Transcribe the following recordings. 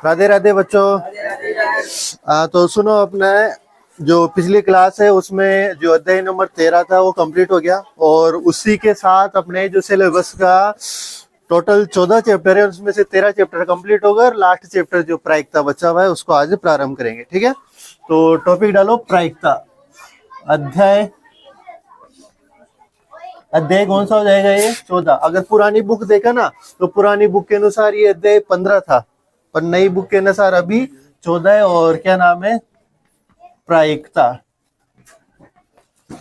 राधे राधे बच्चों। तो सुनो, अपने जो पिछली क्लास है उसमें जो अध्याय नंबर 13 था वो कंप्लीट हो गया, और उसी के साथ अपने जो सिलेबस का टोटल 14 चैप्टर है उसमें से 13 चैप्टर कंप्लीट होगा, और लास्ट चैप्टर जो प्रायिकता बचा हुआ है उसको आज प्रारंभ करेंगे। ठीक है, तो टॉपिक डालो प्रायिकता। अध्याय कौन सा हो जाएगा? ये 14। अगर पुरानी बुक देखा ना तो पुरानी बुक के अनुसार ये अध्याय 15 था, पर नई बुक के अनुसार अभी 14 है। और क्या नाम है? प्रायिकता।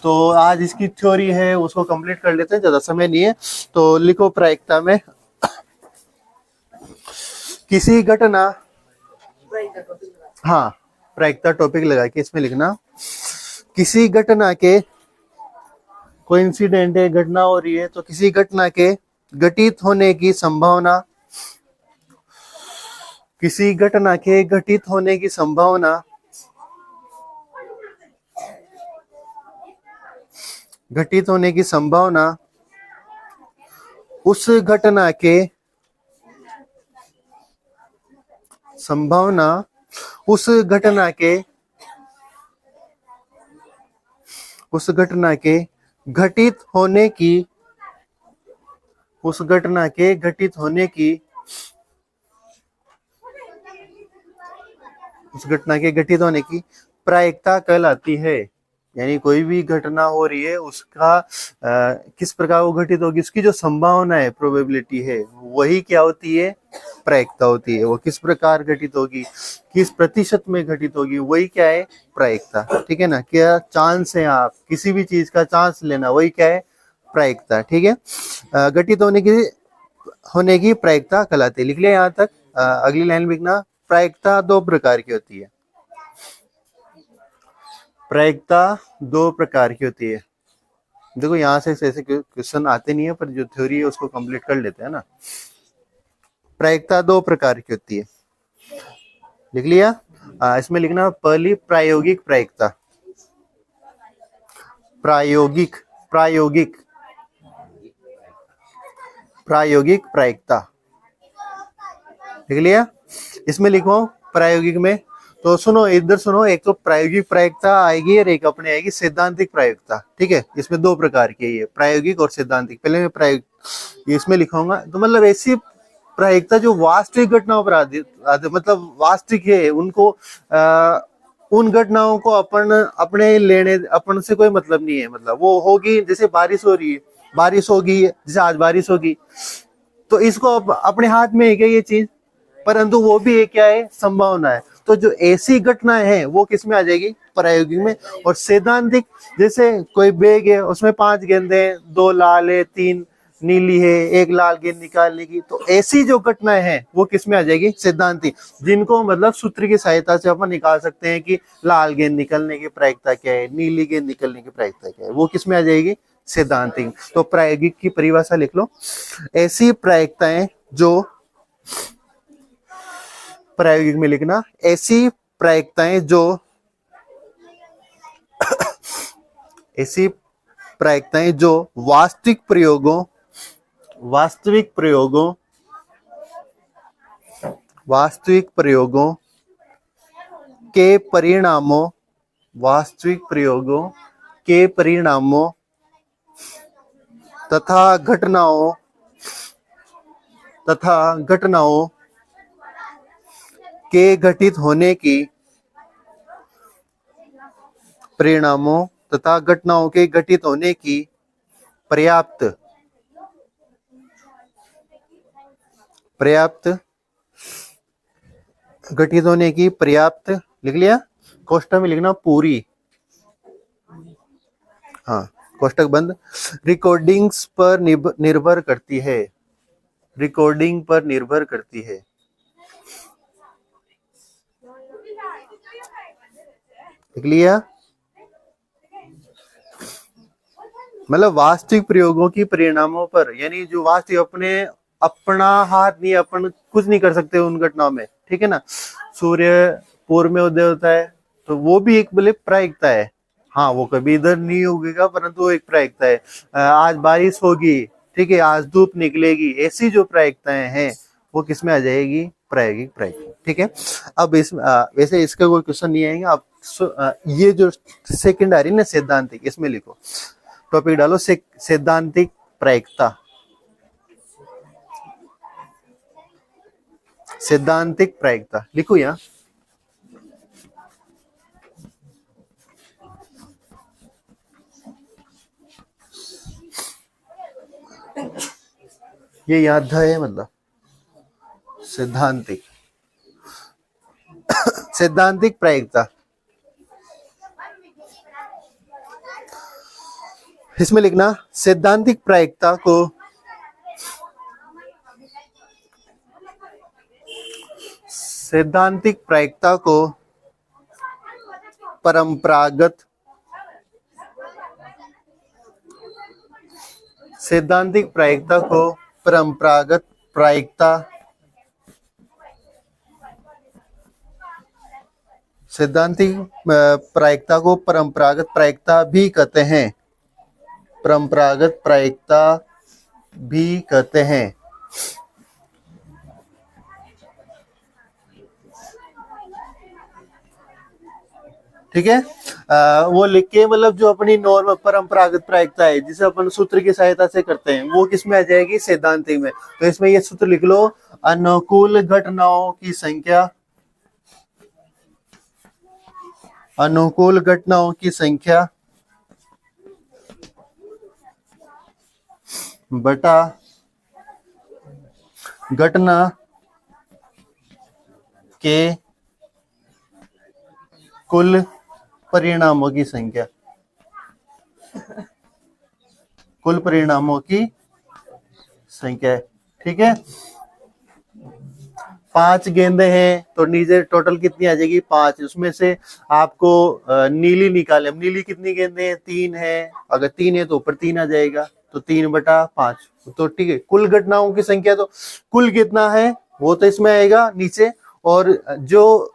तो आज इसकी थ्योरी है उसको कंप्लीट कर लेते हैं, ज्यादा समय नहीं है। तो लिखो प्रायिकता में किसी घटना, हाँ प्रायिकता टॉपिक लगा के इसमें लिखना, किसी घटना के, कोई इंसिडेंट है, घटना हो रही है, तो किसी घटना के घटित होने की संभावना, किसी घटना के घटित होने की संभावना, घटित होने की संभावना उस घटना के, संभावना उस घटना के, उस घटना के घटित होने की, उस घटना के घटित होने की, उस घटना के घटित होने की प्रायिकता कहलाती है। यानी कोई भी घटना हो रही है उसका किस प्रकार वो घटित होगी, उसकी जो संभावना है, प्रोबेबिलिटी है, वही क्या होती है? प्रायिकता होती है। वो किस प्रकार घटित होगी, किस प्रतिशत में घटित होगी, वही क्या है? प्रायिकता। ठीक है ना? क्या चांस है, आप किसी भी चीज का चांस लेना, वही क्या है? प्रायिकता। ठीक है, घटित होने की प्रायिकता कहलाती है। लिख लिया यहाँ तक। अगली लाइन लिखना, प्रायिकता दो प्रकार की होती है। प्रायिकता दो प्रकार की होती है। देखो यहाँ से ऐसे क्वेश्चन आते नहीं है, पर जो थ्योरी है उसको कंप्लीट कर लेते हैं ना। प्रायिकता दो प्रकार की होती है, लिख लिया। इसमें लिखना, पहली प्रायोगिक प्रायिकता। प्रायोगिक प्रायोगिक प्रायोगिक प्रायिकता, लिख लिया। इसमें लिखो प्रायोगिक में, तो सुनो इधर सुनो, एक तो प्रायोगिक प्रायिकता आएगी और एक अपने आएगी सैद्धांतिक प्रायिकता। ठीक है, इसमें दो प्रकार की है ये, प्रायोगिक और सैद्धांतिक। पहले मैं प्रायोगिक इसमें लिखूंगा, तो मतलब ऐसी प्रायिकता जो वास्तविक घटनाओं पर आधारित, मतलब वास्तविक है, उनको उन घटनाओं को अपन अपने लेने, अपन से कोई मतलब नहीं है। मतलब वो होगी, जैसे बारिश हो रही है, बारिश होगी, जैसे आज बारिश होगी, तो इसको अपने हाथ में है क्या ये चीज? परंतु वो भी एक क्या है? संभावना है। तो जो ऐसी घटनाएं हैं वो किस में आ जाएगी? प्रायोगिक में। और सैद्धांतिक, जैसे कोई बैग है उसमें 5 गेंदें हैं, 2 लाल है, 3 नीली है, 1 लाल गेंद निकालने की, तो ऐसी जो घटनाएं हैं वो किस में आ जाएगी? सैद्धांतिक। जिनको मतलब सूत्र की सहायता से अपन निकाल सकते हैं कि लाल गेंद निकलने की प्रायिकता क्या है, नीली गेंद निकलने की प्रायिकता क्या है, वो किस में आ जाएगी? सैद्धांतिक। तो प्रायोगिक की परिभाषा लिख लो, ऐसी प्रायिकताएं जो, प्रायोगिक में लिखना, ऐसी प्रायिकताएं जो, ऐसी प्रायिकताएं जो वास्तविक प्रयोगों के परिणामों, वास्तविक प्रयोगों के परिणामों तथा घटनाओं के घटित होने की, परिणामों तथा घटनाओं के घटित होने की पर्याप्त घटित होने की पर्याप्त, लिख लिया। कोष्टक में लिखना पूरी, हाँ कोष्टक बंद, रिकॉर्डिंग्स पर निर्भर करती है, रिकॉर्डिंग पर निर्भर करती है। लिख लिया। मतलब वास्तविक प्रयोगों की परिणामों पर, यानी जो वास्तविक अपना हाथ नहीं, अपन कुछ नहीं कर सकते उन घटनाओं में। ठीक है ना? सूर्य पूर्व में उदय होता है तो वो भी एक बोले प्रायिकता है। हाँ वो कभी इधर नहीं उगेगा, परंतु वो एक प्रायिकता है। आज बारिश होगी, ठीक है, आज धूप निकलेगी, ऐसी जो प्रायिकताएं हैं वो किसमें आ जाएगी? प्रायोगिक प्रायिकता। ठीक है। अब इस वैसे इसका कोई क्वेश्चन नहीं आएगा। आप ये जो सेकंड आ रही ना सैद्धांतिक, इसमें लिखो, टॉपिक डालो सैद्धांतिक प्रायिकता। सैद्धांतिक प्रायिकता लिखो यहाँ। ये याद है, मतलब सैद्धांतिक सैद्धांतिक प्रायिकता। इसमें लिखना सैद्धांतिक प्रायिकता को सैद्धांतिक प्रायिकता को परंपरागत सैद्धांतिक प्रायिकता को परंपरागत प्रायिकता सैद्धांतिक प्रायिकता को परंपरागत प्रायिकता भी कहते हैं। परंपरागत प्रायिकता भी कहते हैं। ठीक है। वो लिख के, मतलब जो अपनी नॉर्मल परंपरागत प्रायिकता है जिसे अपन सूत्र की सहायता से करते हैं, वो किस में आ जाएगी? सैद्धांतिक में। तो इसमें ये सूत्र लिख लो, अनुकूल घटनाओं की संख्या, अनुकूल घटनाओं की संख्या बटा घटना के कुल परिणामों की संख्या, कुल परिणामों की संख्या। ठीक है। 5 गेंदें हैं तो नीचे टोटल कितनी आ जाएगी? 5। उसमें से आपको नीली निकाले। अब नीली कितनी गेंदें हैं? 3 है। अगर 3 है तो ऊपर 3 आ जाएगा, तो 3/5। तो ठीक है। कुल घटनाओं की संख्या, तो कुल कितना है वो तो इसमें आएगा नीचे, और जो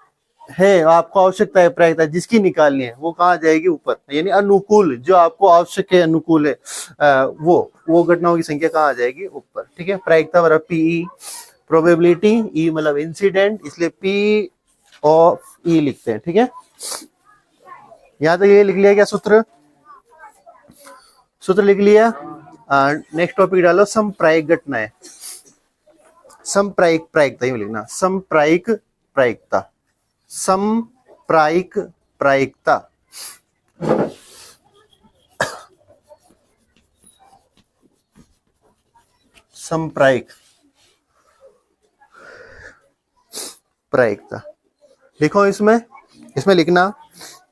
है आपको आवश्यकता है प्रायिकता जिसकी निकालनी है वो कहाँ जाएगी? ऊपर। यानी अनुकूल, जो आपको आवश्यक है, अनुकूल है, वो घटनाओं की संख्या कहाँ आ जाएगी? ऊपर। ठीक है। प्रायिकता बराबर पीई, प्रोबेबिलिटी, ई मतलब इंसिडेंट, इसलिए पी ऑफ ई लिखते हैं। ठीक है। यहां तक ये लिख लिया क्या सूत्र? सूत्र लिख लिया। नेक्स्ट टॉपिक डालो, समप्रायिक घटनाएं। समप्रायिक प्रायिकता ही लिखना, समप्रायिक प्रायिकता, समप्रायिक प्रायिकता। समप्रायिक प्रायिकता लिखो। इसमें लिखना,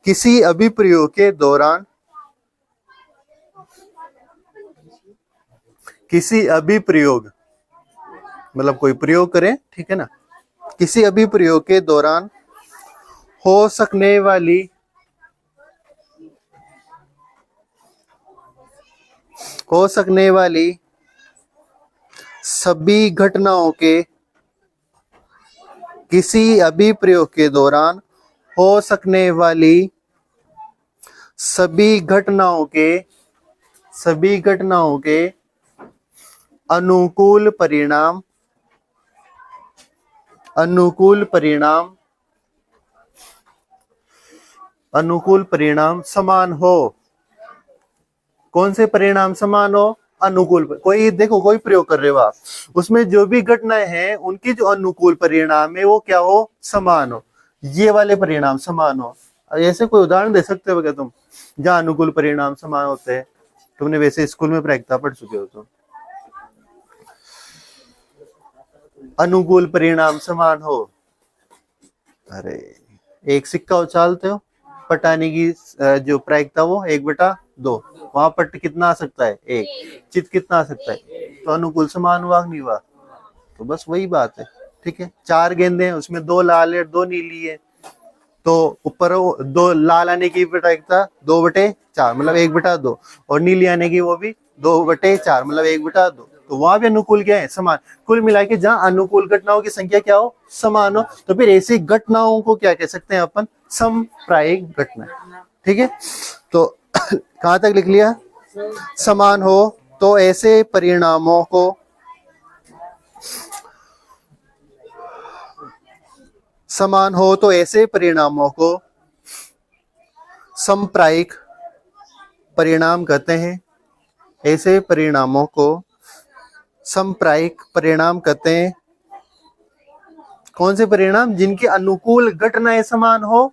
किसी अभिप्रयोग के दौरान, किसी अभिप्रयोग मतलब कोई प्रयोग करें, ठीक है ना, किसी अभिप्रयोग के दौरान हो सकने वाली सभी घटनाओं के, किसी अभिप्रयोग के दौरान हो सकने वाली सभी घटनाओं के अनुकूल परिणाम समान हो। कौन से परिणाम समान हो? अनुकूल। कोई देखो, कोई प्रयोग कर रहे हो आप, उसमें जो भी घटनाएं हैं उनकी जो अनुकूल परिणाम है वो क्या हो? समान हो। ये वाले परिणाम समान हो। ऐसे कोई उदाहरण दे सकते हो क्या तुम, जहां अनुकूल परिणाम समान होते हैं? तुमने वैसे स्कूल में प्रायिकता पढ़ चुके हो तुम। अनुकूल परिणाम समान हो। अरे, एक सिक्का उछालते हो, पटाने की जो प्रायिकता वो 1/2। वहां पट कितना आ सकता है? 1। चित कितना आ सकता है? तो अनुकूल समान हुआ नहीं हुआ? तो बस वही बात है। ठीक है। 4 गेंदें हैं, उसमें 2 लाल है, 2 नीली है, तो ऊपर 2 लाल आने की प्रायिकता 2/4 मतलब 1/2, और नीली आने की वो भी 2/4 मतलब 1/2। तो वहां भी अनुकूल क्या है? समान। कुल मिला के जहां अनुकूल घटनाओं की संख्या क्या हो? समान हो, तो फिर ऐसी घटनाओं को क्या कह सकते हैं अपन? समप्रायिक घटना। ठीक है। तो कहां तक लिख लिया? समान हो तो ऐसे परिणामों को समान हो तो ऐसे परिणामों को समप्रायिक परिणाम कहते हैं। ऐसे परिणामों को समप्रायिक परिणाम कहते हैं। कौन से परिणाम? जिनकी अनुकूल घटनाएं समान हो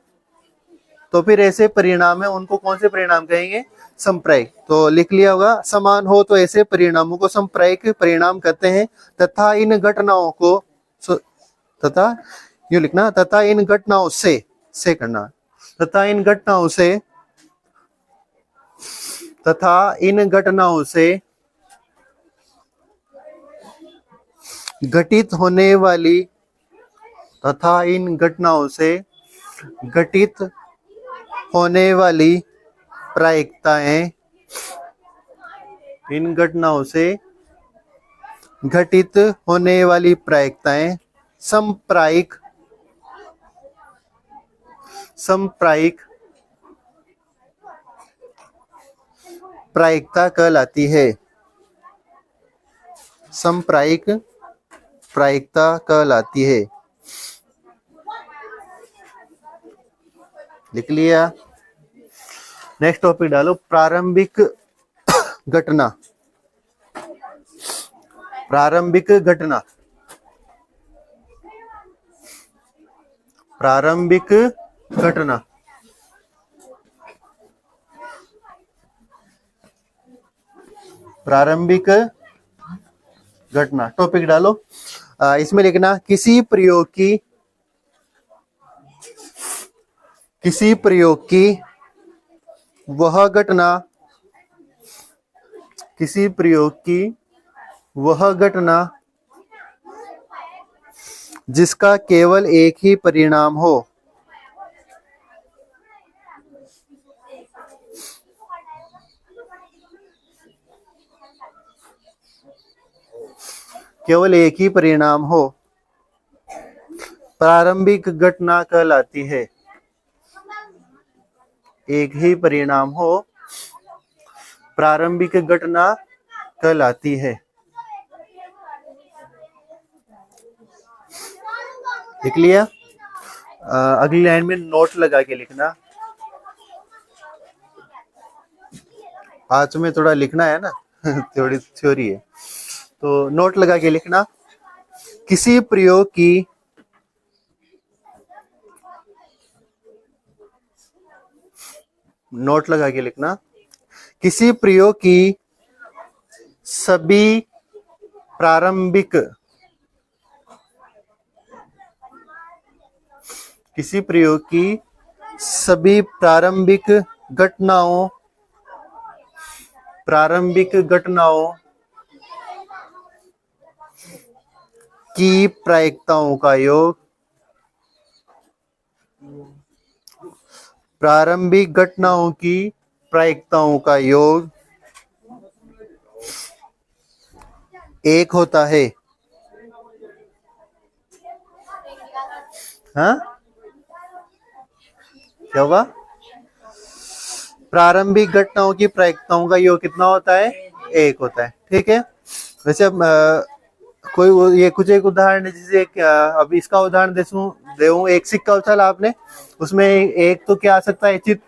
तो फिर ऐसे परिणाम है, उनको कौन से परिणाम कहेंगे? समप्रायिक। तो लिख लिया होगा, समान हो तो ऐसे परिणामों को समप्रायिक परिणाम कहते हैं तथा इन घटनाओं को तथा यूं लिखना, तथा इन घटनाओं से करना, तथा इन घटनाओं से, तथा इन घटनाओं से घटित होने वाली, तथा इन घटनाओं से घटित होने वाली प्रायिकताएं, इन घटनाओं से घटित होने वाली प्रायिकताएं समप्रायिक प्रायिकता कहलाती है। समप्रायिक प्रायिकता कहलाती है। लिख लिया। नेक्स्ट टॉपिक डालो, प्रारंभिक घटना। प्रारंभिक घटना, प्रारंभिक घटना। प्रारंभिक घटना टॉपिक डालो। इसमें लिखना, किसी प्रयोग की वह घटना, किसी प्रयोग की वह घटना जिसका केवल एक ही परिणाम हो, केवल एक ही परिणाम हो, प्रारंभिक घटना कहलाती है। एक ही परिणाम हो, प्रारंभिक घटना कहलाती है। लिख लिया। अगली लाइन में नोट लगा के लिखना। आज में थोड़ा लिखना है ना थोड़ी थ्योरी है, तो नोट लगा के लिखना। किसी प्रयोग की नोट लगा के लिखना, किसी प्रयोग की सभी प्रारंभिक, किसी प्रयोग की सभी प्रारंभिक घटनाओं, प्रारंभिक घटनाओं की प्रायिकताओं का योग, प्रारंभिक घटनाओं की प्रायिकताओं का योग एक होता है। हाँ, क्या होगा? प्रारंभिक घटनाओं की प्रायिकताओं का योग कितना होता है? एक होता है। ठीक है। वैसे कोई ये कुछ एक उदाहरण, जैसे अब इसका उदाहरण देऊं, एक सिक्का उछाला आपने, उसमें एक तो क्या आ सकता है? चित,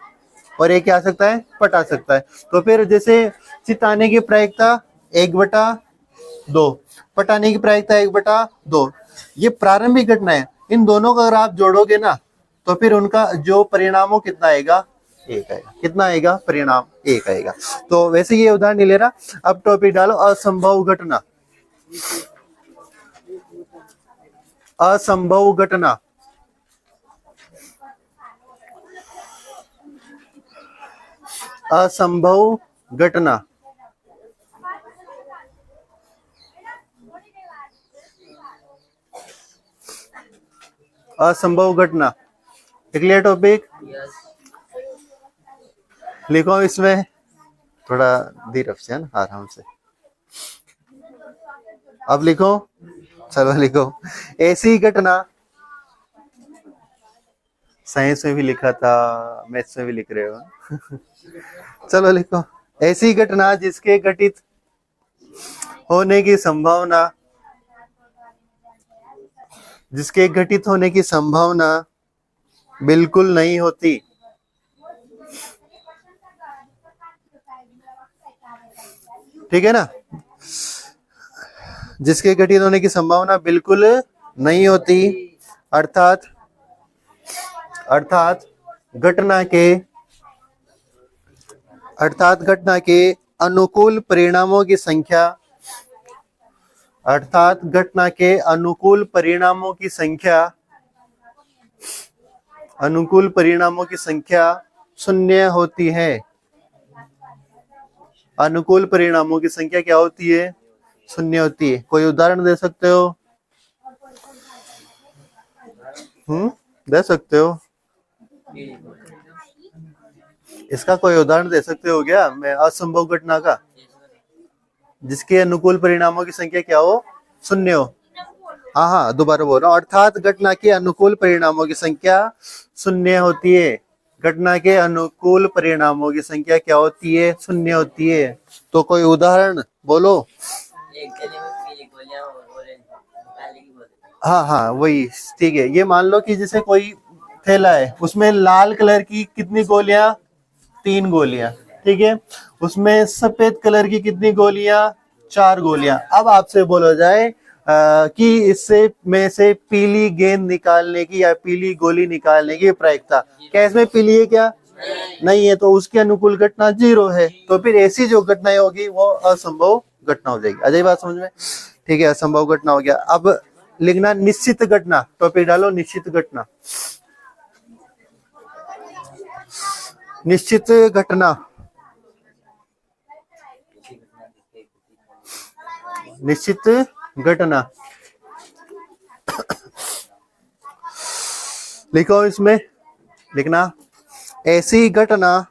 और एक क्या आ सकता है? पट आ सकता है। तो फिर जैसे चित आने की प्रायिकता 1/2, पट आने की प्रायिकता 1/2, ये प्रारंभिक घटना है। इन दोनों को अगर आप जोड़ोगे ना तो फिर उनका जो परिणामों कितना आएगा? एक आएगा। कितना आएगा? परिणाम एक आएगा। तो वैसे ये उदाहरण नहीं ले रहा। अब टॉपिक डालो, असंभव घटना। असंभव घटना, असंभव घटना। असंभव घटना क्लियर टॉपिक? लिखो इसमें थोड़ा धीरे से ना, आराम से। अब लिखो, चलो लिखो। ऐसी घटना, साइंस में भी लिखा था, मैथ्स में भी लिख रहे हो चलो लिखो। ऐसी घटना जिसके घटित होने की संभावना जिसके घटित होने की संभावना बिल्कुल नहीं होती। ठीक है ना, जिसके घटित होने की संभावना बिल्कुल नहीं होती, अर्थात घटना के अनुकूल परिणामों की संख्या, अर्थात घटना के अनुकूल परिणामों की संख्या शून्य होती है। अनुकूल परिणामों की संख्या क्या होती है? शून्य होती है। कोई उदाहरण दे सकते हो? दे सकते हो? इसका कोई उदाहरण दे सकते हो क्या? मैं असंभव घटना का जिसके अनुकूल परिणामों की संख्या क्या हो? शून्य हो। हाँ, दोबारा बोल रहा हूँ, अर्थात घटना के अनुकूल परिणामों की संख्या शून्य होती है। घटना के अनुकूल परिणामों की संख्या क्या होती है? शून्य होती है। तो कोई उदाहरण बोलो। हाँ, वही, ठीक है। ये मान लो कि जैसे कोई थैला है, उसमें लाल कलर की कितनी गोलियां? 3 गोलियां, ठीक है। उसमें सफेद कलर की कितनी गोलियां? 4 गोलियां। अब आपसे बोला जाए कि इससे में से पीली गेंद निकालने की या पीली गोली निकालने की प्रायिकता, क्या इसमें पीली है क्या? नहीं है, तो उसके अनुकूल घटना 0 है। तो फिर ऐसी जो घटनाएं होगी वो असंभव घटना हो जाएगी। आ जाए बात समझ में? ठीक है, असंभव घटना हो गया। अब लिखना निश्चित घटना, टॉपिक डालो निश्चित घटना। निश्चित घटना, निश्चित घटना लिखो। इसमें लिखना ऐसी घटना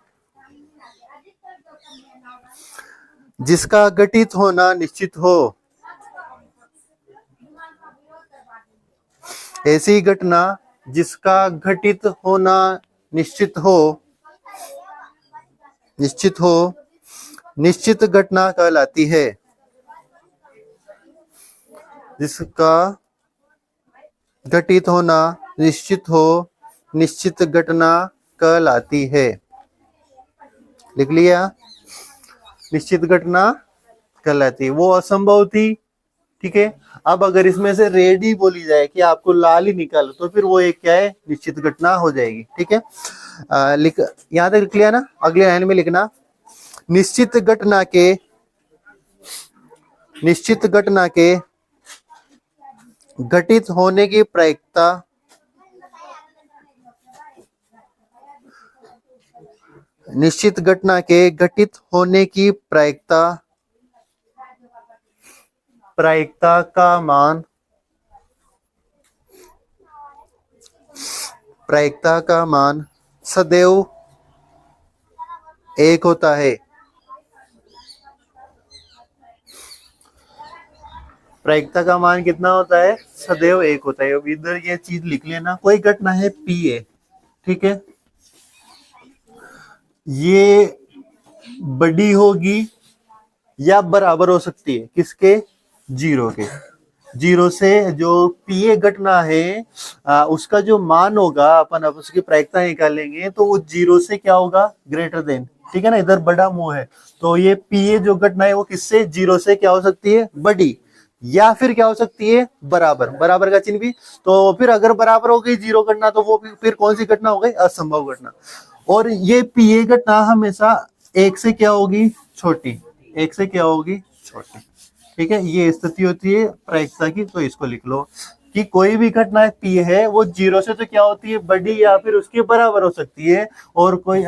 जिसका घटित होना निश्चित हो। ऐसी घटना जिसका घटित होना निश्चित हो, निश्चित घटना कहलाती है। जिसका घटित होना निश्चित हो, निश्चित घटना कहलाती है। लिख लिया? निश्चित घटना कहलाती है। वो असंभव थी, ठीक है। अब अगर इसमें से रेड ही बोली जाए कि आपको लाल ही निकालो, तो फिर वो एक क्या है? निश्चित घटना हो जाएगी। ठीक है, लिख, यहां तक लिख लिया ना? अगले लाइन में लिखना निश्चित घटना के घटित होने की प्रायिकता, निश्चित घटना के घटित होने की प्रायिकता का मान सदैव 1 होता है। प्रायिकता का मान कितना होता है? सदैव 1 होता है। अब इधर ये चीज लिख लेना, कोई घटना है P है, ठीक है, ये बड़ी होगी या बराबर हो सकती है किसके? 0 के। 0 से जो P घटना है उसका जो मान होगा, अपन अब उसकी प्रायिकता निकालेंगे, तो वो 0 से क्या होगा? ग्रेटर देन, ठीक है ना। इधर बड़ा मुंह है, तो ये P जो घटना है वो किससे? 0 से क्या हो सकती है? बड़ी, या फिर क्या हो सकती है? बराबर। बराबर का चिन्ह भी, तो फिर अगर बराबर हो गई 0 घटना, तो वो फिर कौन सी घटना हो गई? असंभव घटना। और ये P घटना हमेशा 1 से क्या होगी? छोटी। 1 से क्या होगी? छोटी। ठीक है, ये स्थिति होती है प्रायिकता की। तो इसको लिख लो कि कोई भी घटना P है वो 0 से तो क्या होती है? बड़ी या फिर उसके बराबर हो सकती है, और कोई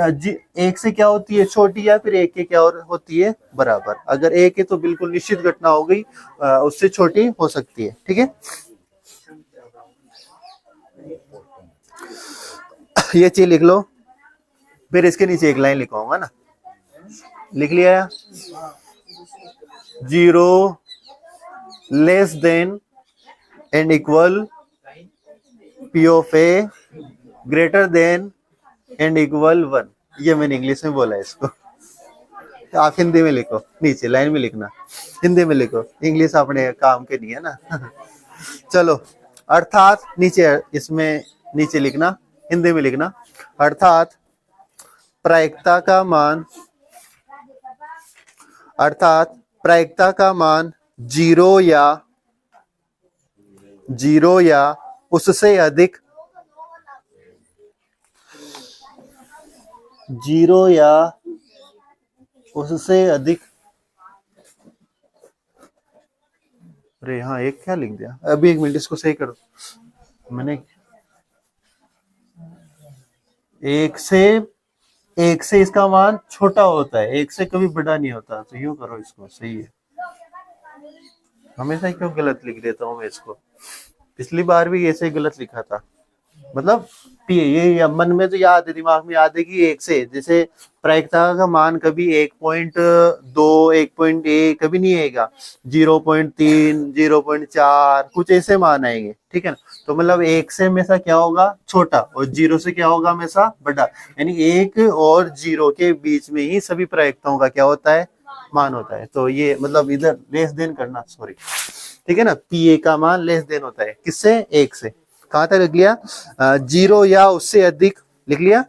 1 से क्या होती है? छोटी, या फिर 1 के क्या होती है? बराबर। अगर 1 है तो बिल्कुल निश्चित घटना हो गई, उससे छोटी हो सकती है। ठीक है, ये चीज लिख लो। फिर इसके नीचे एक लाइन लिखवाऊंगा ना, लिख लिया? 0 less than and equal P of A greater than and equal 1। ये मैंने इंग्लिश में बोला है इसको, आप हिंदी में लिखो, नीचे लाइन में लिखना, हिंदी में लिखो, इंग्लिश अपने काम के नहीं है ना। चलो अर्थात नीचे, इसमें नीचे लिखना, हिंदी में लिखना, अर्थात प्रायिकता का मान, अर्थात प्रायिकता का मान जीरो या उससे अधिक, जीरो या उससे अधिक, अरे हाँ एक क्या लिख दिया, अभी एक मिनट इसको सही करो, मैंने एक से इसका मान छोटा होता है, एक से कभी बड़ा नहीं होता, तो यूं करो इसको, सही है। हमेशा क्यों गलत लिख देता हूँ मैं इसको, पिछली बार भी ऐसे गलत लिखा था, मतलब ये मन में तो याद है, दिमाग में याद है कि एक से, जैसे प्रायिकता का मान कभी 1.2 1.1 कभी नहीं आएगा, 0.3 0.4 कुछ ऐसे मान आएंगे, ठीक है ना। तो मतलब एक से हमेशा क्या होगा, छोटा, और जीरो से क्या होगा, हमेशा बड़ा, यानी एक और जीरो के बीच में ही सभी प्रायिकताओं का क्या होता है, मान होता है। तो ये मतलब इधर लेस देन करना, सॉरी, ठीक है ना, पी ए का मान लेस देन होता है किससे, एक से। कहां तक लिख लिया, जीरो या उससे अधिक लिख लिया।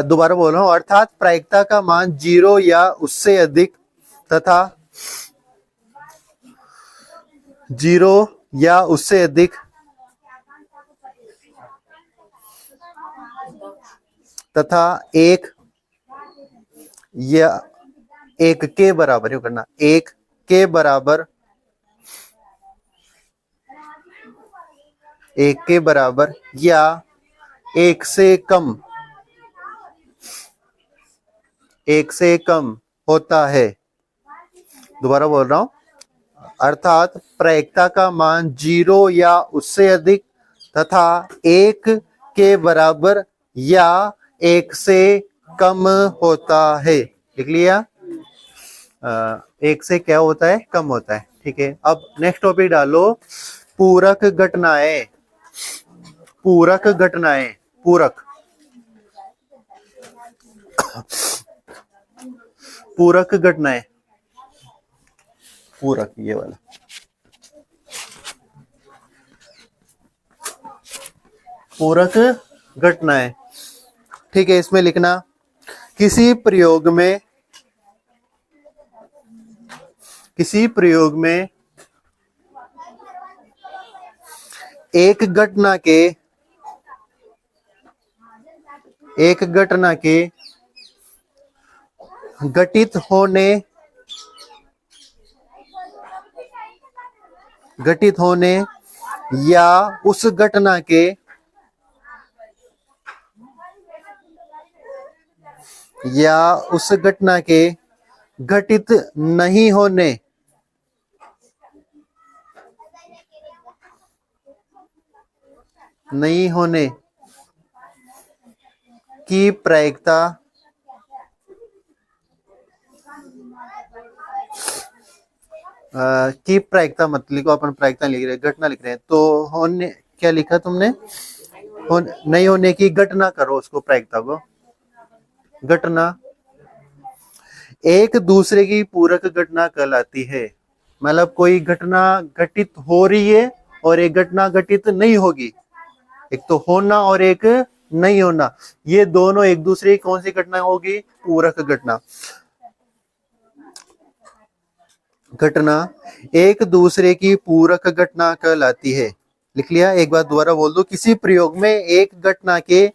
दोबारा बोल रहा हूं, अर्थात प्रायिकता का मान जीरो या उससे अधिक तथा जीरो या उससे अधिक तथा एक या एक के बराबर, क्यों करना, एक के बराबर, एक के बराबर या एक से कम, एक से कम होता है। दोबारा बोल रहा हूं, अर्थात प्रायिकता का मान जीरो या उससे अधिक तथा एक के बराबर या एक से कम होता है। लिख लिया, एक से क्या होता है, कम होता है, ठीक है। अब नेक्स्ट टॉपिक डालो, पूरक घटनाएं, पूरक घटनाएं, पूरक, पूरक घटनाएं, पूरक ये वाला, पूरक घटनाएं, ठीक है। इसमें लिखना, किसी प्रयोग में, किसी प्रयोग में एक घटना के, एक घटना के घटित होने, घटित होने या उस घटना के, या उस घटना के घटित नहीं होने, नहीं होने की प्रायिकता, की प्रायिकता मत लिखो, अपन प्रायिकता लिख रहे हैं, घटना लिख रहे हैं, तो होने क्या लिखा तुमने, नहीं होने की घटना करो उसको, प्रायिकता को, घटना एक दूसरे की पूरक घटना कहलाती है। मतलब कोई घटना घटित हो रही है और एक घटना घटित नहीं होगी, एक तो होना और एक नहीं होना, ये दोनों एक दूसरे की कौन सी घटना होगी, पूरक घटना। घटना एक दूसरे की पूरक घटना कहलाती है। लिख लिया, एक बार दोबारा बोल दो, किसी प्रयोग में एक घटना के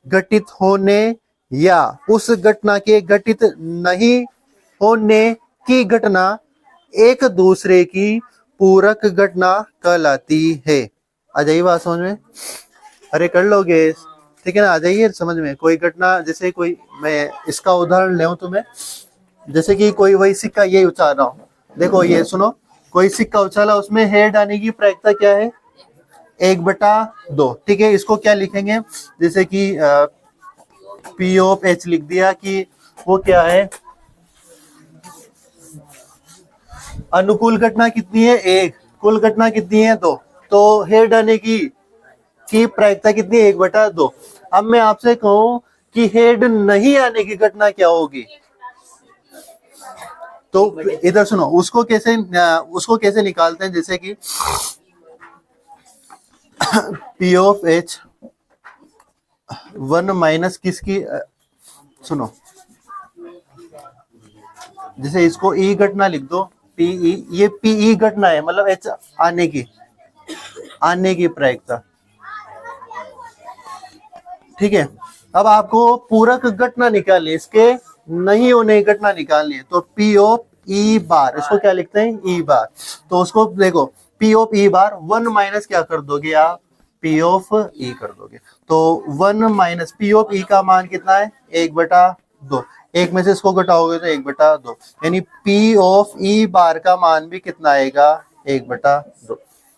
घटित होने या उस घटना के घटित नहीं होने की घटना एक दूसरे की पूरक घटना कहलाती है। आ जाइए बात समझ में, अरे कर लोगे, ठीक है ना, आ जाइए समझ में। कोई घटना, जैसे कोई, मैं इसका उदाहरण ले तुम्हें, जैसे कि कोई वही सिक्का यही उछाल रहा हूं, देखो ये सुनो, कोई सिक्का उछाला, उसमें हेड आने की प्रायिकता क्या है, 1/2, ठीक है। इसको क्या लिखेंगे, जैसे कि पी ऑफ एच लिख दिया कि वो क्या है, अनुकूल घटना कितनी है, 1, कुल घटना कितनी है, 2, तो हेड आने की प्रायिकता कितनी है, 1/2। अब मैं आपसे कहूं कि हेड नहीं आने की घटना क्या होगी, तो इधर सुनो, उसको कैसे निकालते हैं, जैसे कि पी ऑफ एच 1 माइनस किसकी, सुनो, जैसे इसको ई घटना लिख दो, पीई, ये पीई घटना है, मतलब एच आने की प्रायिकता, ठीक है। अब आपको पूरक घटना निकालनी, इसके नहीं होने की घटना निकालनी है, तो पी ऑफ ई बार, इसको क्या लिखते हैं, ई बार। तो उसको देखो, P of E bar 1 minus क्या कर दोगे आप, पी ऑफ ई कर दोगे। तो 1 माइनस पी ऑफ ई का मान कितना है, 1/2, एक में से इसको घटाओगे तो 1/2, यानी पी ऑफ ई बार का मान भी कितना आएगा, 1/2।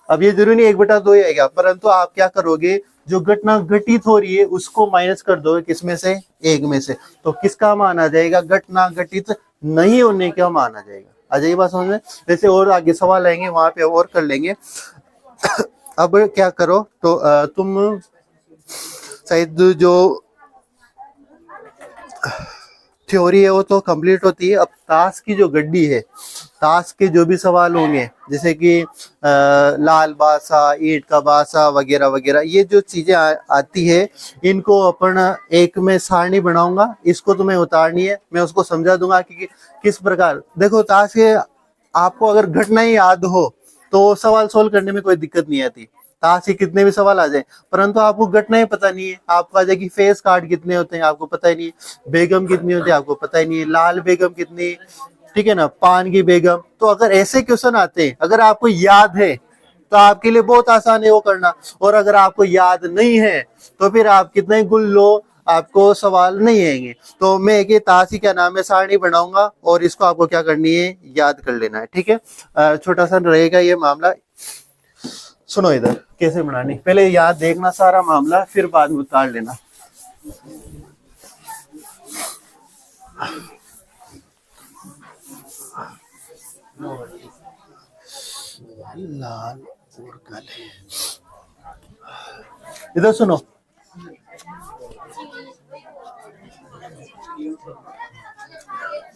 अब ये जरूरी नहीं 1/2 ही आएगा, परंतु आप क्या करोगे, जो घटना घटित हो रही है उसको माइनस कर दोगे, किसमें से, एक में से, तो किसका मान आ जाएगा, घटना घटित नहीं होने का मान आ जाएगा। आ जाएगी बात समझ में। जैसे और आगे सवाल आएंगे वहां पे और कर लेंगे। अब क्या करो, तो तुम शायद जो थ्योरी है वो तो कंप्लीट होती है। अब ताश की जो गड्डी है, ताश के जो भी सवाल होंगे, जैसे कि लाल बासा, ईंट का बासा वगैरह वगैरह, ये जो चीजें आती है, इनको अपन एक में सारणी बनाऊंगा, इसको तुम्हें उतारनी है, मैं उसको समझा दूंगा कि किस प्रकार। देखो ताश के आपको अगर घटना ही याद हो तो सवाल सोल्व करने में कोई दिक्कत नहीं आती, ताश के कितने भी सवाल आ जाए, परंतु आपको घटनाएं पता नहीं है। आपको आ जाएगी फेस कार्ड कितने होते हैं आपको पता ही नहीं है, बेगम कितनी होती है आपको पता ही नहीं है, लाल बेगम कितनी, ठीक है ना, पान की बेगम। तो अगर ऐसे क्वेश्चन आते हैं, अगर आपको याद है तो आपके लिए बहुत आसान है वो करना, और अगर आपको याद नहीं है तो फिर आप कितने गुल लो, आपको सवाल नहीं आएंगे। तो मैं एक ताश क्या नाम है सारणी बनाऊंगा, और इसको आपको क्या करनी है, याद कर लेना है, ठीक है। छोटा सा रहेगा ये मामला। सुनो इधर कैसे बनानी, पहले याद देखना सारा मामला, फिर बाद में उतार लेना। लाल और काले, इधर सुनो,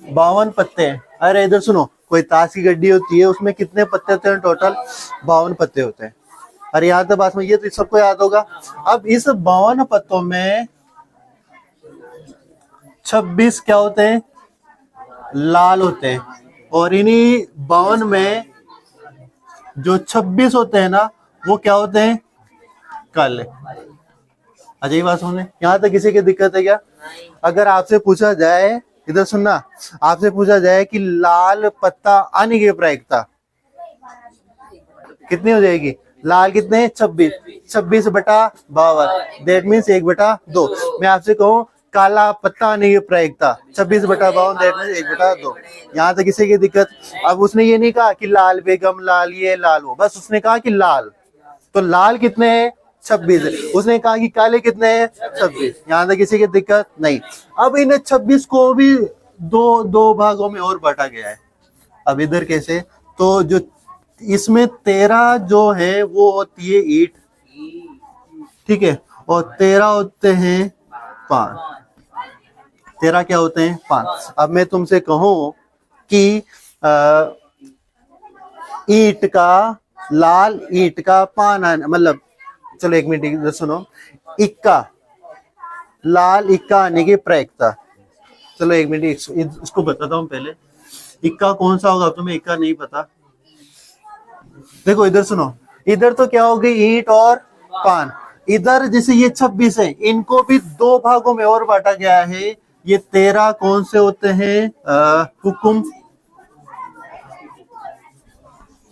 बावन पत्ते हैं। अरे इधर सुनो, कोई ताश की गड्डी होती है, उसमें कितने पत्ते होते हैं, टोटल 52 पत्ते होते हैं। अरे याद है बात में, ये तो सबको याद होगा। अब इस 52 पत्तों में 26 क्या होते हैं, लाल होते हैं, और इन्हीं 52 में जो 26 होते हैं ना, वो क्या होते हैं, काले। अजय बात सुनने, यहाँ तक किसी की दिक्कत है क्या? अगर आपसे पूछा जाए, इधर सुनना, आपसे पूछा जाए कि लाल पत्ता आने की प्रायिकता कितनी हो जाएगी, लाल कितने, 26, 26/52, दैट मीन्स 1/2। मैं आपसे कहूँ काला पत्ता आने की प्रायिकता 26/52, दैट मीन्स 1/2। यहाँ तक किसी की दिक्कत? अब उसने ये नहीं कहा कि लाल बेगम, लाल ये, लाल वो, बस उसने कहा कि लाल, तो लाल कितने हैं, 26। उसने कहा कि काले कितने हैं, 26। यहाँ तक किसी की दिक्कत नहीं। अब इन 26 को भी दो भागों में और बांटा गया है। अब इधर कैसे, तो जो इसमें 13 जो है वो होती है ईंट, ठीक है, और 13 होते हैं पान। 13 क्या होते हैं, पान। अब मैं तुमसे कहूं कि ईंट का, लाल ईंट का पान, मतलब चलो एक मिनट इधर सुनो, इक्का, लाल इक्का आने की प्रायिकता, चलो एक मिनट इसको बताता हूँ पहले। इक्का कौन सा होगा, तुम्हें इक्का नहीं पता? देखो इधर सुनो, इधर तो क्या होगी, ईंट और पान। इधर जैसे ये 26 है, इनको भी दो भागों में और बांटा गया है। ये 13 कौन से होते हैं, हुकुम,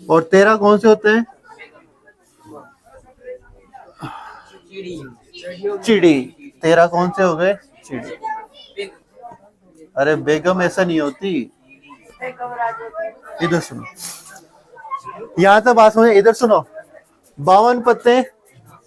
और 13 कौन से होते हैं, चिड़ी। 13 कौन से हो गए, चिड़ी। अरे बेगम ऐसा नहीं होती, इधर सुनो, यहाँ तक बात समझे। इधर सुनो, 52 पत्ते,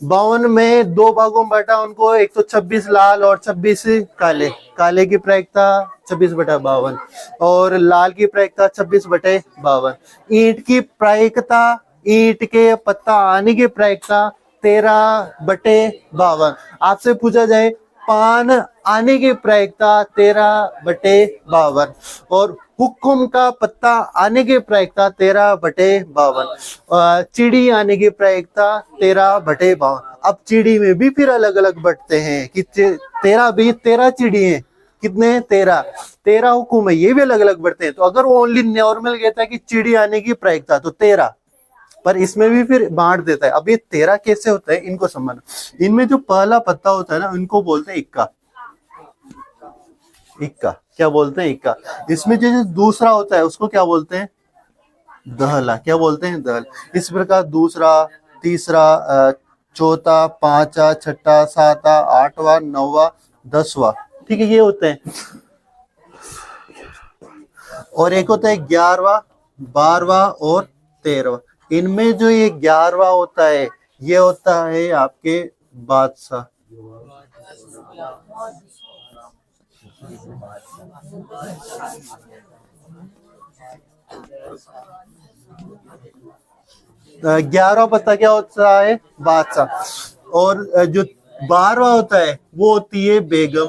52 में दो भागों में बांटा उनको, एक तो 26 लाल और 26 काले। काले की प्रायिकता 26/52 और लाल की प्रायिकता 26/52। ईंट की प्रायिकता, ईंट के पत्ता आने की प्रायिकता 13/52। आपसे पूछा जाए पान आने की प्रायिकता 13/52, और हुक्म का पत्ता आने की प्रायिकता 13/52। चिड़ी आने की प्रायिकता 13/52। अब चिड़ी में भी फिर अलग अलग बंटते हैं कि 13 चिड़ी है, कितने 13 हुक्म है, ये भी अलग अलग बढ़ते हैं। तो अगर वो ओनली नॉर्मल कहता है कि चिड़ी आने की प्रायिकता तो 13, पर इसमें भी फिर बांट देता है। अब ये 13 कैसे होता है इनको समझना। इनमें जो पहला पत्ता होता है ना, इनको बोलते हैं इक्का। इक्का क्या बोलते हैं? इक्का। इसमें जो दूसरा होता है उसको क्या बोलते हैं? दहला। क्या बोलते हैं? दहल। इस प्रकार दूसरा, तीसरा, चौथा, पांचवा, छठा, सातवां, आठवां, नौवां, 10वां, ठीक है, ये होते हैं। और एक होता है 11वां, 12वां और 13वां। इनमें जो ये 11वां होता है ये होता है आपके बादशाह। ग्यारहवां पत्ता क्या होता है? बादशाह। और जो 12वां होता है वो होती है बेगम।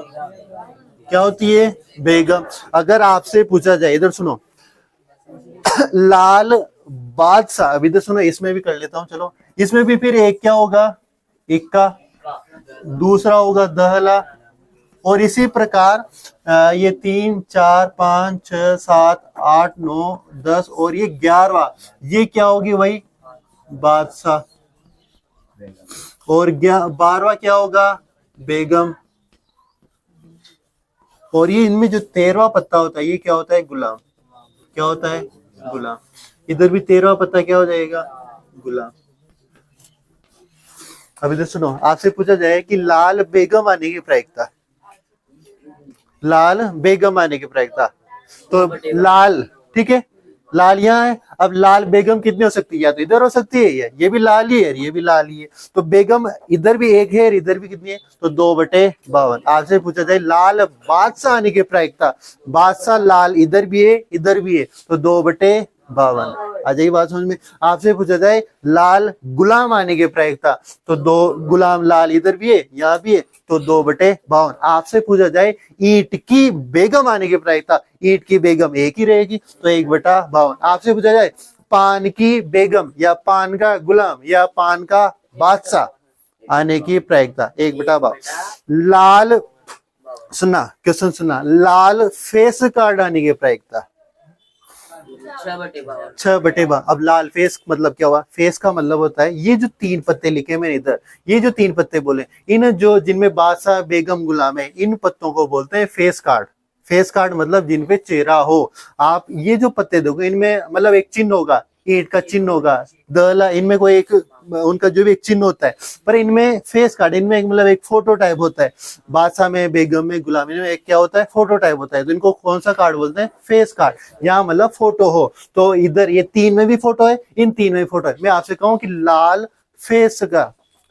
क्या होती है? बेगम। अगर आपसे पूछा जाए, इधर सुनो, लाल बादशाह, अभी इधर सुनो, इसमें भी कर लेता हूं, चलो। इसमें भी फिर एक क्या होगा? इक्का। दूसरा होगा दहला। और इसी प्रकार ये 3, 4, 5, 6, 7, 8, 9, 10 और ये 11वां, ये क्या होगी भाई? बादशाह। और 12वां क्या होगा? बेगम। और ये इनमें जो 13वां पत्ता होता है ये क्या होता है? गुलाम। क्या होता है? गुलाम। इधर भी 13वां पत्ता क्या हो जाएगा? गुलाम। अब इधर सुनो, आपसे पूछा जाए कि लाल बेगम आने की प्रायिकता, लाल बेगम आने की प्रायिकता, तो लाल, ठीक है, लाल यहाँ है। अब लाल बेगम कितनी हो सकती है? या तो इधर हो सकती है, ये भी लाल ही है, ये भी लाल ही है। तो बेगम इधर भी एक है, इधर भी कितनी है? तो 2/52। आपसे पूछा जाए लाल बादशाह आने की प्रायिकता, बादशाह लाल इधर भी है, इधर भी है, तो 2/52। आ जाइए बात समझ में। आपसे पूछा जाए लाल गुलाम आने की प्रायिकता, तो 2 गुलाम लाल इधर भी है, यहाँ भी है, तो 2/52। आपसे पूछा जाए ईंट की बेगम आने की प्रायिकता, ईंट की बेगम एक ही रहेगी, तो 1/52। आपसे पूछा जाए पान की बेगम या पान का गुलाम या पान का बादशाह आने की प्रायिकता, 1/52। लाल, सुना क्वेश्चन सुना, लाल फेस कार्ड आने की प्रायिकता 6/52। अब लाल फेस मतलब क्या हुआ? फेस का मतलब होता है ये जो 3 पत्ते लिखे मैंने इधर, ये जो 3 पत्ते बोले, इन जो जिनमें बादशाह बेगम गुलाम है, इन पत्तों को बोलते हैं फेस कार्ड। फेस कार्ड मतलब जिन पे चेहरा हो। आप ये जो पत्ते दोगे इनमें मतलब एक चिन्ह होगा, ईंट का चिन्ह होगा, दहला, इनमें कोई एक उनका जो भी एक चिन्ह होता है, पर इनमें फेस कार्ड, इनमें मतलब एक फोटो टाइप होता है। बादशाह में, बेगम में, गुलामी में एक क्या होता है? फोटो टाइप होता है। तो इनको कौन सा कार्ड बोलते हैं? Face card. यहाँ मतलब फोटो हो। तो इधर ये 3 में भी फोटो है, इन 3 में भी फोटो है। मैं आपसे कहूं कि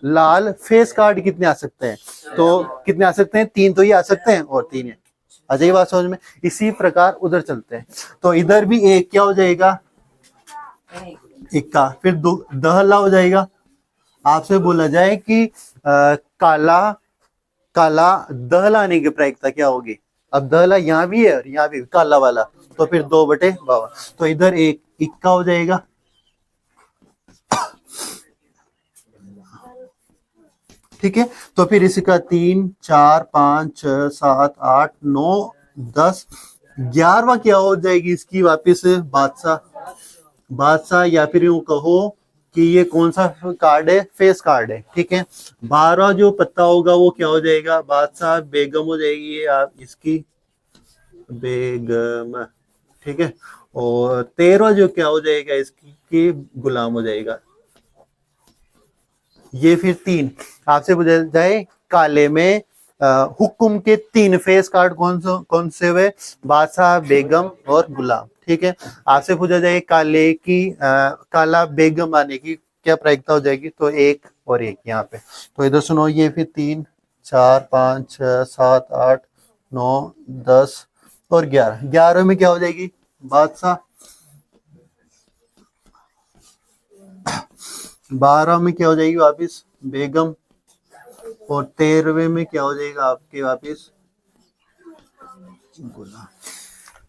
लाल फेस कार्ड कितने आ सकते हैं? तो कितने आ सकते हैं? 3 तो ये आ सकते हैं और 3 है। आ जाइए बात समझ में। इसी प्रकार उधर चलते हैं, तो इधर भी एक क्या हो जाएगा? इक्का। फिर दहला हो जाएगा। आपसे बोला जाए कि काला दहला आने की प्रायिकता क्या होगी? अब दहला यहाँ भी है और यहाँ भी काला वाला, तो फिर 2/52। तो इधर एक इक्का हो जाएगा। ठीक है, तो फिर इसका 3, 4, 5, 6, 7, 8, 9, 10, 11वां क्या हो जाएगी इसकी? वापिस बादशाह, या फिर यूं कहो कि ये कौन सा कार्ड है? फेस कार्ड है। ठीक है, 12वां जो पत्ता होगा वो क्या हो जाएगा? बादशाह बेगम हो जाएगी, आप इसकी बेगम। ठीक है, और 13वां जो क्या हो जाएगा? इसकी गुलाम हो जाएगा। ये फिर 3 आपसे पूछा जाए काले में हुक्म के 3 फेस कार्ड कौन से हुए? बादशाह, बेगम और गुलाम। ठीक है, आपसे पूछा जाए काले की काला बेगम आने की क्या प्रायिकता हो जाएगी? तो 1 और 1 यहाँ पे। तो इधर सुनो, ये फिर 3, 4, 5, 6, 7, 8, 9, 10 और 11। 11 में क्या हो जाएगी? बादशाह। 12 में क्या हो जाएगी वापिस? बेगम। और 13वें में क्या हो जाएगा आपके वापिस? गुलाम।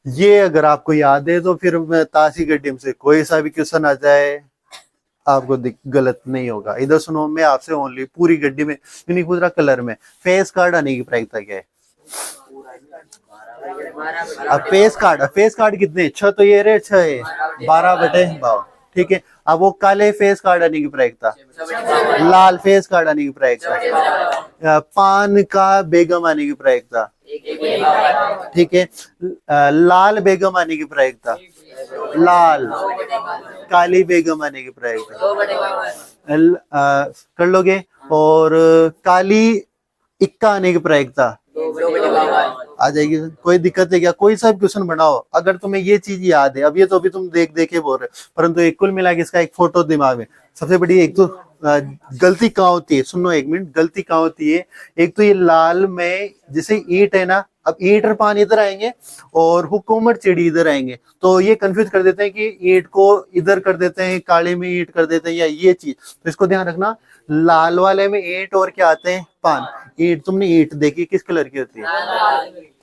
ये अगर आपको याद है तो फिर तासी गड्डी से कोई सा भी क्वेश्चन आ जाए आपको गलत नहीं होगा। इधर सुनो, मैं आपसे ओनली पूरी गड्डी में नहीं पूछ रहा, कलर में फेस कार्ड आने की प्रायिकता क्या है? अब फेस कार्ड कितने, 6 तो ये रे 6 है, 12/52, ठीक है। अब वो काले फेस कार्ड आने की प्रायिकता, लाल फेस कार्ड आने की प्रायिकता, पान का बेगम आने की प्रायिकता, ठीक है। लाल बेगम आने की प्रायिकता, लाल काली बेगम आने की प्रायिकता कर लोगे। और काली इक्का आने की प्रायिकता आ जाएगी। कोई दिक्कत है क्या? कोई सा क्वेश्चन बनाओ, अगर तुम्हें ये चीज याद है, अब ये तो अभी तुम देख देख के बोल रहे हो, परंतु एक कुल मिला के इसका एक फोटो दिमाग में। सबसे बड़ी एक तो गलती कहाँ होती है, सुनो एक मिनट, गलती कहाँ होती है? एक तो ये लाल में जैसे ईंट है ना, अब ईंट और पान इधर आएंगे और हुकूमत चिड़ी इधर आएंगे, तो ये कंफ्यूज कर देते हैं कि ईंट को इधर कर देते हैं, काले में ईंट कर देते हैं, या ये चीज। तो इसको ध्यान रखना, लाल वाले में ईंट और क्या आते हैं, पान। ईंट, तुमने ईंट देखी किस कलर की होती है?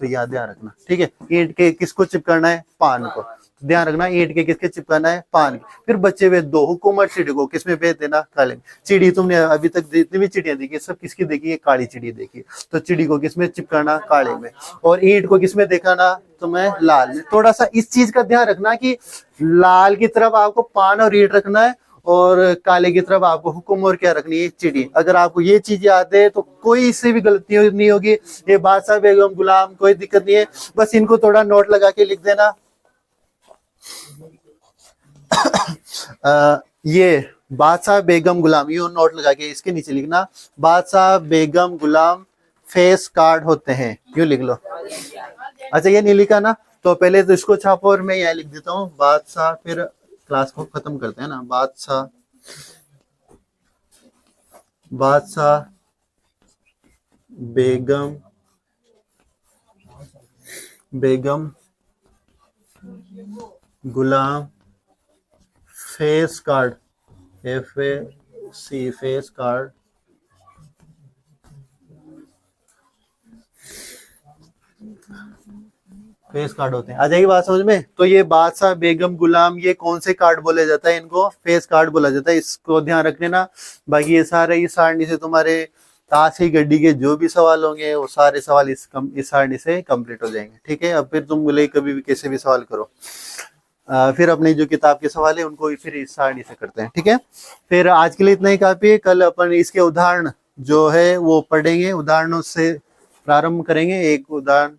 तो याद ध्यान रखना, ठीक है। ईंट के किसको चिपकाना है? पान को। ध्यान रखना, ईंट के किसके चिपकाना है? पान के। फिर बच्चे वे दो, हुकूमत चिड़ी को किसमें भेज देना? काले में। चिड़ी तुमने अभी तक जितनी भी चिड़ियां देखी सब किसकी देखी है? काली चिड़ी देखी। तो चिड़ी को किसमें चिपकाना? काले में। और ईंट को किसमें दिखाना तुम्हें? लाल में। थोड़ा सा इस चीज का ध्यान रखना कि लाल की तरफ आपको पान और ईंट रखना है, और काले की तरफ आपको हुक्म और क्या रखनी है? चिड़ी। अगर आपको ये चीज याद है तो कोई से भी गलती नहीं होगी। ये बादशाह बेगम गुलाम, कोई दिक्कत नहीं है, बस इनको थोड़ा नोट लगा के लिख देना। ये बादशाह बेगम गुलाम, ये नोट लगा के इसके नीचे लिखना, बादशाह बेगम गुलाम फेस कार्ड होते हैं, यूं लिख लो। अच्छा ये नहीं लिखा ना, तो पहले तो इसको छापो और मैं यहाँ लिख देता हूँ बादशाह, फिर क्लास को खत्म करते हैं ना। बादशाह बेगम गुलाम face card, FAC face card होते हैं। आ जाएगी बात समझ में? तो ये बादशाह बेगम गुलाम, ये कौन से कार्ड बोले जाता है? इनको फेस कार्ड बोला जाता है, इसको ध्यान रख लेना। बाकी ये सारे इस सारणी से तुम्हारे तासी गड्डी के जो भी सवाल होंगे वो सारे सवाल इस सारणी से कंप्लीट हो जाएंगे, ठीक है। अब फिर तुम बोले कभी भी कैसे भी सवाल करो, फिर अपनी जो किताब के सवाल है उनको फिर इस सारणी से करते हैं, ठीक है। फिर आज के लिए इतना ही काफी है। कल अपन इसके उदाहरण जो है वो पढ़ेंगे, उदाहरणों से प्रारंभ करेंगे। एक उदाहरण